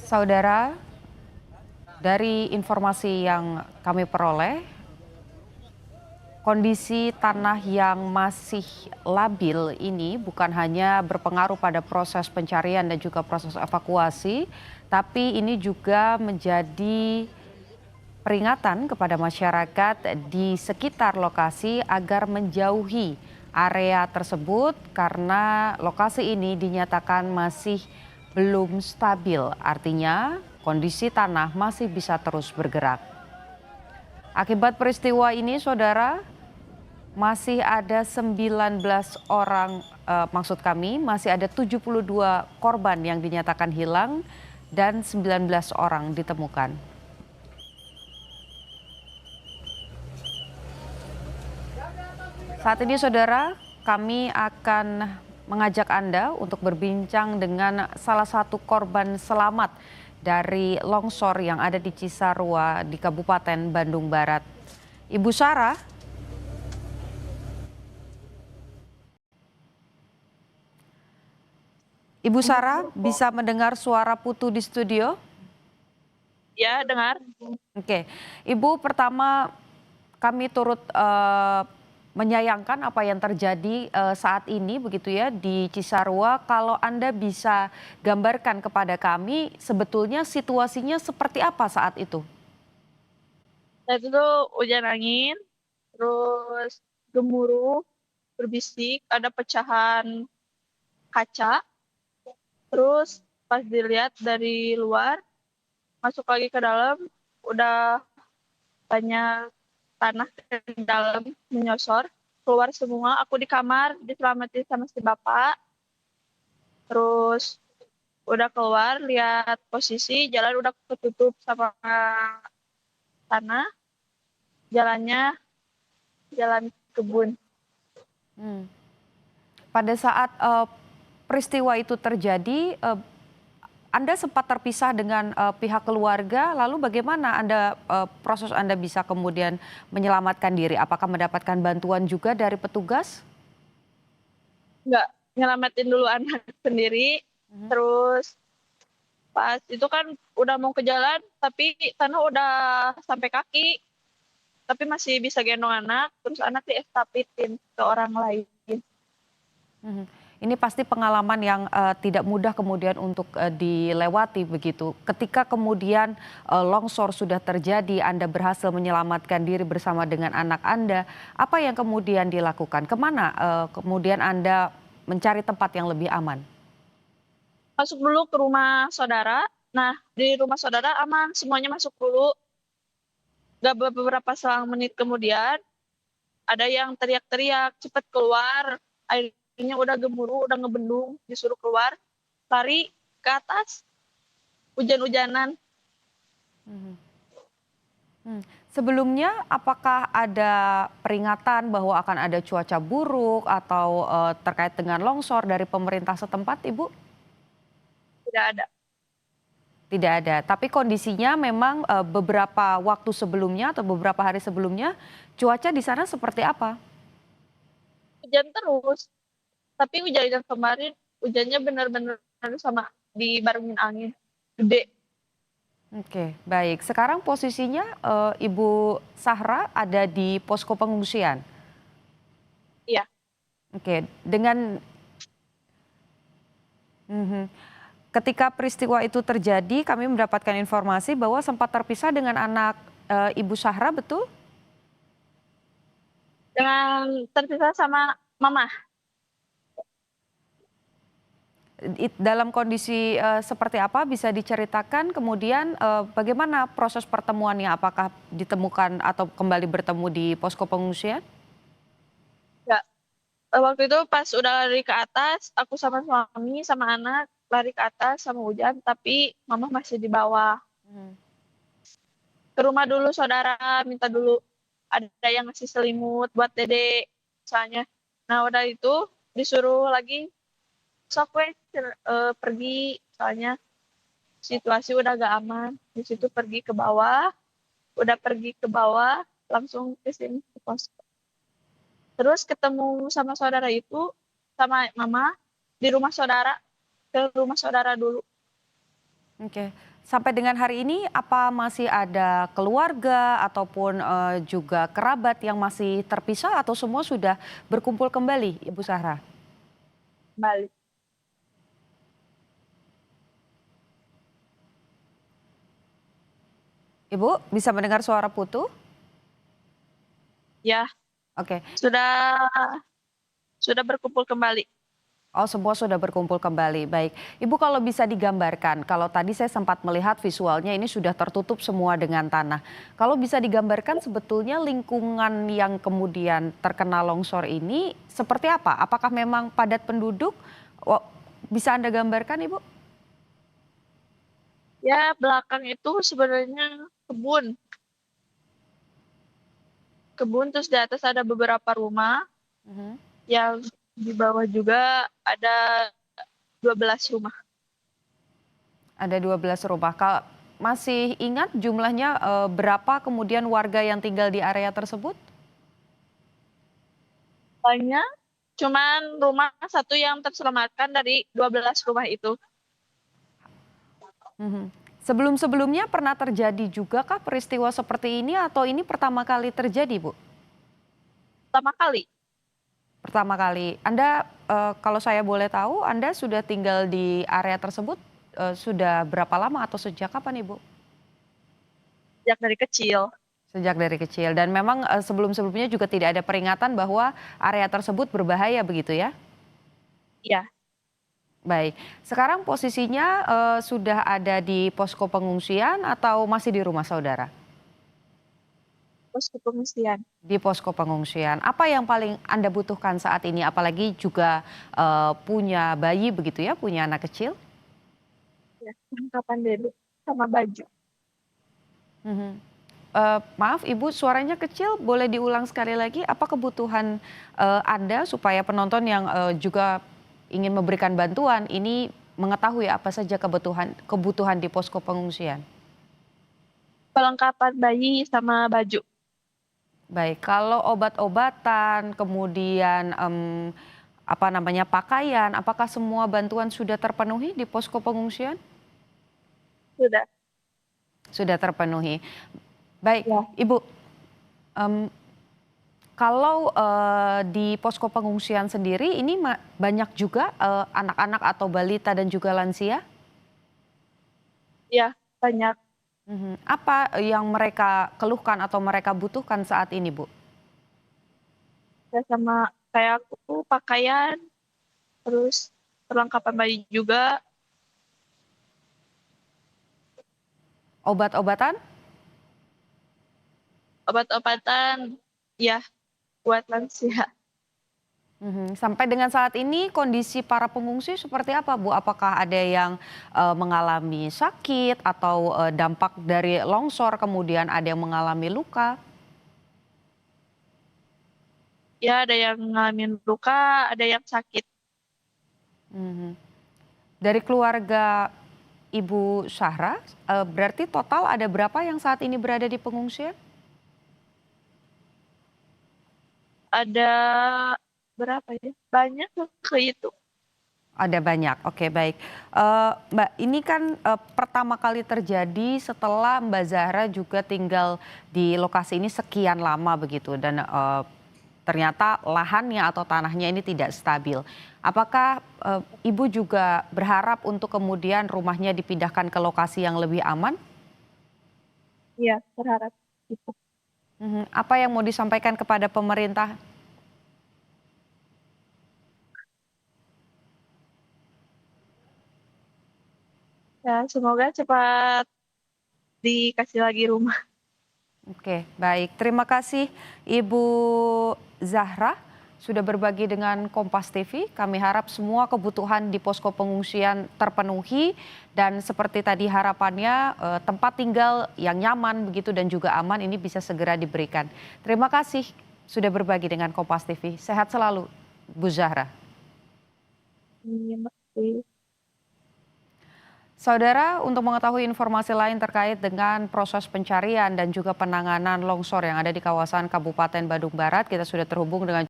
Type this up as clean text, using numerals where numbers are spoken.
Saudara, dari informasi yang kami peroleh, kondisi tanah yang masih labil ini bukan hanya berpengaruh pada proses pencarian dan juga proses evakuasi, tapi ini juga menjadi peringatan kepada masyarakat di sekitar lokasi agar menjauhi area tersebut karena lokasi ini dinyatakan masih belum stabil. Artinya kondisi tanah masih bisa terus bergerak. Akibat peristiwa ini, saudara, masih ada 19 orang, maksud kami masih ada 72 korban yang dinyatakan hilang dan 19 orang ditemukan. Saat ini saudara, kami akan mengajak Anda untuk berbincang dengan salah satu korban selamat dari longsor yang ada di Cisarua di Kabupaten Bandung Barat. Ibu Sarah, Ibu Sarah bisa mendengar suara Putu di studio? Ya, dengar. Oke, Ibu, pertama kami turut menyayangkan apa yang terjadi saat ini begitu ya di Cisarua. Kalau Anda bisa gambarkan kepada kami sebetulnya situasinya seperti apa saat itu? Saat itu hujan angin, terus gemuruh, berbisik, ada pecahan kaca, terus pas dilihat dari luar, masuk lagi ke dalam, udah banyak tanah ke dalam menyosor, keluar semua, aku di kamar, diselamatin sama si bapak, terus udah keluar, lihat posisi, jalan udah ketutup sama tanah, jalannya jalan kebun. Hmm. Pada saat peristiwa itu terjadi, Anda sempat terpisah dengan pihak keluarga, lalu bagaimana proses Anda bisa kemudian menyelamatkan diri? Apakah mendapatkan bantuan juga dari petugas? Nggak nyelamatin dulu anak sendiri, Mhm. terus pas itu kan udah mau ke jalan, tapi tanah udah sampai kaki, tapi masih bisa gendong anak, terus anak diestapitin ke orang lain. Mhm. Ini pasti pengalaman yang tidak mudah kemudian untuk dilewati begitu. Ketika kemudian longsor sudah terjadi, Anda berhasil menyelamatkan diri bersama dengan anak Anda, apa yang kemudian dilakukan? Kemana kemudian Anda mencari tempat yang lebih aman? Masuk dulu ke rumah saudara, nah di rumah saudara aman, semuanya masuk dulu, nggak beberapa selang menit kemudian, ada yang teriak-teriak, cepet keluar, airnya udah gemuruh, udah ngebendung, disuruh keluar, lari ke atas, hujan-hujanan. Mhm. Hmm. Sebelumnya apakah ada peringatan bahwa akan ada cuaca buruk atau terkait dengan longsor dari pemerintah setempat, Ibu? Tidak ada. Tidak ada, tapi kondisinya memang beberapa waktu sebelumnya atau beberapa hari sebelumnya cuaca di sana seperti apa? Hujan terus, tapi hujan yang kemarin hujannya benar-benar sama dibarengin angin gede. Oke, baik. Sekarang posisinya Ibu Sahra ada di posko pengungsian. Iya, Oke, dengan mhm. Ketika peristiwa itu terjadi, kami mendapatkan informasi bahwa sempat terpisah dengan anak Ibu Sahra, betul? dengan terpisah sama mama. Dalam kondisi seperti apa bisa diceritakan? Kemudian bagaimana proses pertemuannya? Apakah ditemukan atau kembali bertemu di posko pengungsian? Ya, waktu itu pas udah lari ke atas, aku sama suami sama anak lari ke atas sama hujan, tapi mama masih di bawah. Mhm. Ke rumah dulu saudara, minta dulu ada yang ngasih selimut buat dede misalnya. Nah udah itu disuruh lagi sok weh pergi soalnya situasi udah gak aman. Di situ pergi ke bawah, udah pergi ke bawah, langsung ke sini ke pos. Terus ketemu sama saudara itu, sama mama, di rumah saudara, ke rumah saudara dulu. Oke. Sampai dengan hari ini apa masih ada keluarga ataupun, juga kerabat yang masih terpisah atau semua sudah berkumpul kembali, Ibu Zahra? Bali. Ibu bisa mendengar suara putu? Ya, Oke. sudah sudah berkumpul kembali. Oh, semua sudah berkumpul kembali, baik. Ibu kalau bisa digambarkan, kalau tadi saya sempat melihat visualnya ini sudah tertutup semua dengan tanah. Kalau bisa digambarkan sebetulnya lingkungan yang kemudian terkena longsor ini seperti apa? Apakah memang padat penduduk? Bisa Anda gambarkan, Ibu? Ya, belakang itu sebenarnya kebun. Kebun terus di atas ada beberapa rumah, Mhm. yang di bawah juga ada 12 rumah. Ada 12 rumah. Masih ingat jumlahnya berapa kemudian warga yang tinggal di area tersebut? Banyak, cuman rumah satu yang terselamatkan dari 12 rumah itu. Mhm. Sebelum-sebelumnya pernah terjadi juga kah peristiwa seperti ini atau ini pertama kali terjadi, Bu? Pertama kali, Pertama kali. Anda, kalau saya boleh tahu, Anda sudah tinggal di area tersebut, sudah berapa lama atau sejak kapan, Ibu? sejak dari kecil. Sejak dari kecil dan memang, sebelum-sebelumnya juga tidak ada peringatan bahwa area tersebut berbahaya begitu ya? Ya, Baik. Sekarang posisinya, sudah ada di posko pengungsian atau masih di rumah saudara? terus ke pengungsian. Di posko pengungsian. Apa yang paling Anda butuhkan saat ini? Apalagi juga, punya bayi begitu ya, punya anak kecil? Ya, perlengkapan bebek sama baju. Mhm. Maaf Ibu suaranya kecil, boleh diulang sekali lagi? Apa kebutuhan, Anda supaya penonton yang, juga ingin memberikan bantuan ini mengetahui apa saja kebutuhan kebutuhan di posko pengungsian? Perlengkapan bayi sama baju. Baik, kalau obat-obatan, kemudian, apa namanya, pakaian, apakah semua bantuan sudah terpenuhi di posko pengungsian? Sudah. Sudah terpenuhi. Baik, Ya, Ibu, mmm, kalau, di posko pengungsian sendiri ini banyak juga, anak-anak atau balita dan juga lansia? ya, banyak. Mhm. Apa yang mereka keluhkan atau mereka butuhkan saat ini, Bu? Ya, sama kayak aku pakaian, terus perlengkapan bayi juga, Obat-obatan? obat-obatan, ya, buat lansia. Mhm. Sampai dengan saat ini kondisi para pengungsi seperti apa, Bu? Apakah ada yang, mengalami sakit atau, dampak dari longsor, kemudian ada yang mengalami luka? Ya, ada yang ngalamin luka, ada yang sakit. Mhm. Dari keluarga Ibu Syahra, berarti total ada berapa yang saat ini berada di pengungsian? Ada berapa ya? Banyak tuh kehitung. Ada banyak, oke baik. Mbak, ini kan, pertama kali terjadi setelah Mbak Zahra juga tinggal di lokasi ini sekian lama begitu dan, ternyata lahannya atau tanahnya ini tidak stabil. Apakah, Ibu juga berharap untuk kemudian rumahnya dipindahkan ke lokasi yang lebih aman? Iya, berharap gitu. Mhm, apa yang mau disampaikan kepada pemerintah? Ya, semoga cepat dikasih lagi rumah. Oke, baik. Terima kasih Ibu Zahra sudah berbagi dengan Kompas TV. Kami harap semua kebutuhan di posko pengungsian terpenuhi dan seperti tadi harapannya tempat tinggal yang nyaman begitu dan juga aman ini bisa segera diberikan. Terima kasih sudah berbagi dengan Kompas TV. Sehat selalu, Bu Zahra. Terima kasih. Saudara, untuk mengetahui informasi lain terkait dengan proses pencarian dan juga penanganan longsor yang ada di kawasan Kabupaten Bandung Barat, kita sudah terhubung dengan